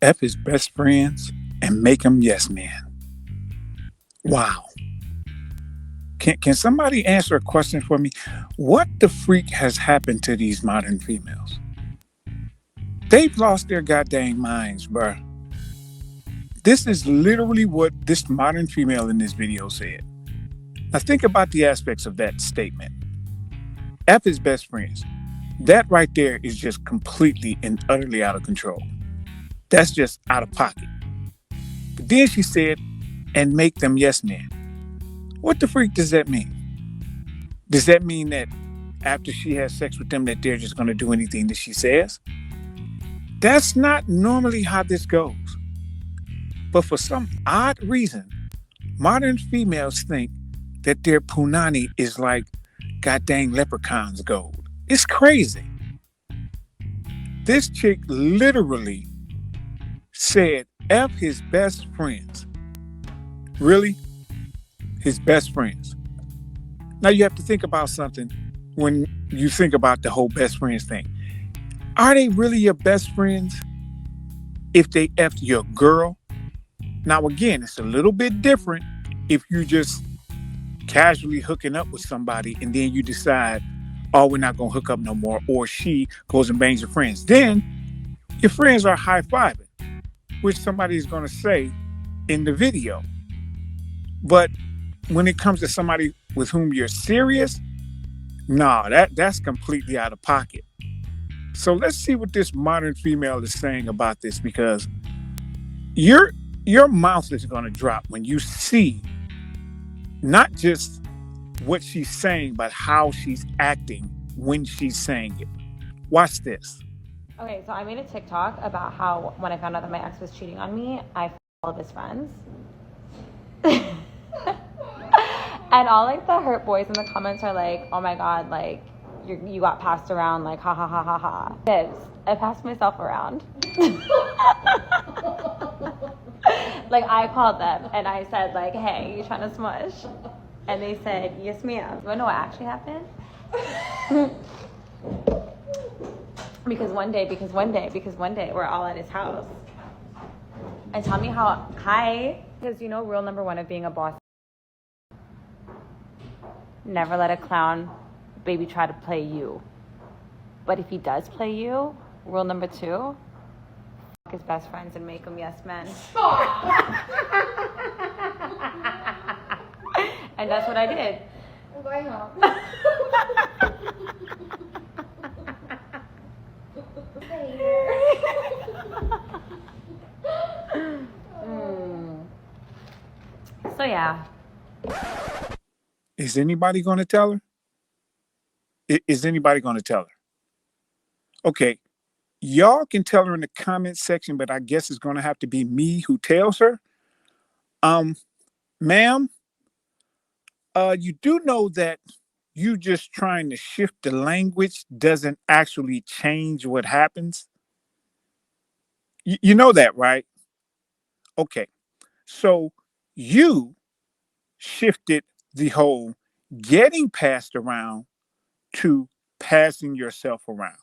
F his best friends and make him yes man. Wow. Can somebody answer a question for me? What the freak has happened to these modern females? They've lost their goddamn minds, bruh. This is literally what this modern female in this video said. Now think about the aspects of that statement. F his best friends. That right there is just completely and utterly out of control. That's just out of pocket. But then she said, and make them yes men. What the freak does that mean? Does that mean that after she has sex with them that they're just going to do anything that she says? That's not normally how this goes. But for some odd reason, modern females think that their punani is like goddamn leprechaun's gold. It's crazy. This chick literally said F his best friends. Really? His best friends. Now you have to think about something when you think about the whole best friends thing. Are they really your best friends if they F'd your girl? Now again, it's a little bit different if you just casually hooking up with somebody and then you decide, oh, we're not going to hook up no more, or she goes and bangs your friends. Then your friends are high-fiving, which somebody is going to say in the video. But when it comes to somebody with whom you're serious, no, that's completely out of pocket. So let's see what this modern female is saying about this, because your mouth is going to drop when you see not just what she's saying, but how she's acting when she's saying it. Watch this. Okay, so I made a TikTok about how when I found out that my ex was cheating on me, I f***ed all of his friends. And all like the hurt boys in the comments are like, oh my god, like you got passed around, like ha ha ha ha ha. Kids, I passed myself around. Like I called them and I said like, hey, you trying to smush? And they said, yes ma'am. You wanna know what actually happened? Because one day we're all at his house. And tell me how high, because you know rule number one of being a boss. Never let a clown baby try to play you. But if he does play you, rule number two, fuck his best friends and make them yes men. And that's what I did. I'm going home. So yeah. Is anybody going to tell her? Is anybody going to tell her? Okay, y'all can tell her in the comment section, but I guess it's going to have to be me who tells her. Ma'am, you do know that you just trying to shift the language doesn't actually change what happens? You know that, right? Okay, so you shifted the whole getting passed around to passing yourself around.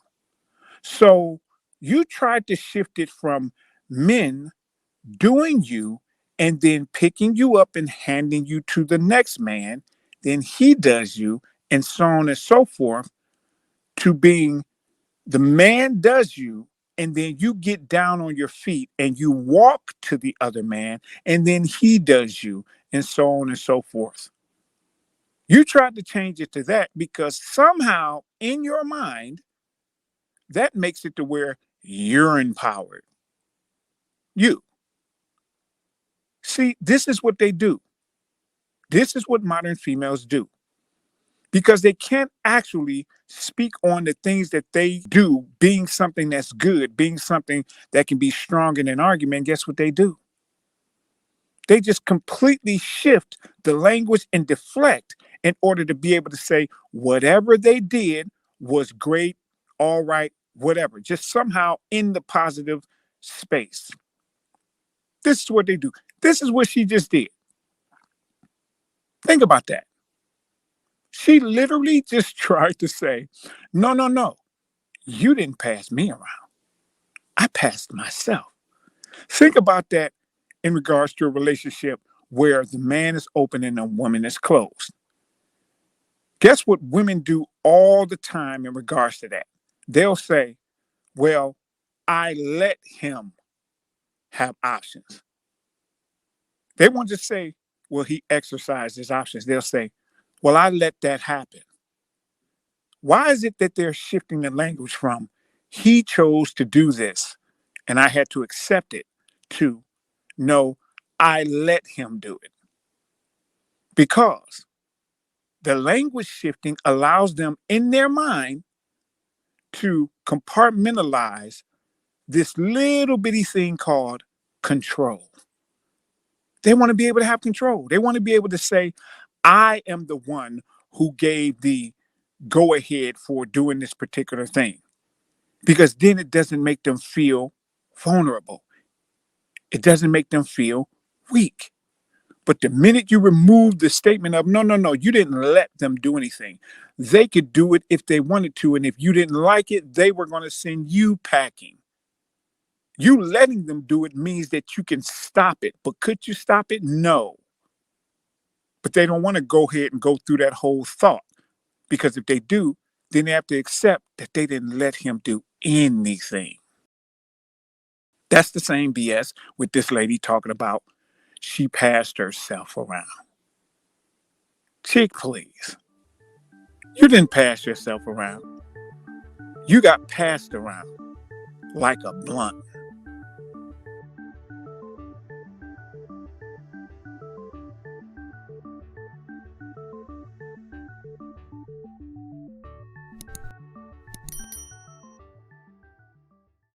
So you tried to shift it from men doing you and then picking you up and handing you to the next man, then he does you, and so on and so forth, to being the man does you, and then you get down on your feet and you walk to the other man, and then he does you, and so on and so forth. You tried to change it to that because somehow in your mind, that makes it to where you're empowered. You. See, this is what they do. This is what modern females do. Because they can't actually speak on the things that they do being something that's good, being something that can be strong in an argument. Guess what they do? They just completely shift the language and deflect in order to be able to say whatever they did was great, all right, whatever, just somehow in the positive space. This is what they do. This is what she just did. Think about that. She literally just tried to say, no, you didn't pass me around. I passed myself. Think about that in regards to a relationship where the man is open and the woman is closed. Guess what women do all the time in regards to that? They'll say, well, I let him have options. They won't just say, well, he exercised his options. They'll say, well, I let that happen. Why is it that they're shifting the language from he chose to do this and I had to accept it to no, I let him do it? Because the language shifting allows them in their mind to compartmentalize this little bitty thing called control. They want to be able to have control. They want to be able to say, I am the one who gave the go ahead for doing this particular thing. Because then it doesn't make them feel vulnerable. It doesn't make them feel weak. But the minute you remove the statement of, no, no, no, you didn't let them do anything. They could do it if they wanted to. And if you didn't like it, they were going to send you packing. You letting them do it means that you can stop it. But could you stop it? No. But they don't want to go ahead and go through that whole thought. Because if they do, then they have to accept that they didn't let him do anything. That's the same BS with this lady talking about she passed herself around. Chick, please. You didn't pass yourself around. You got passed around like a blunt.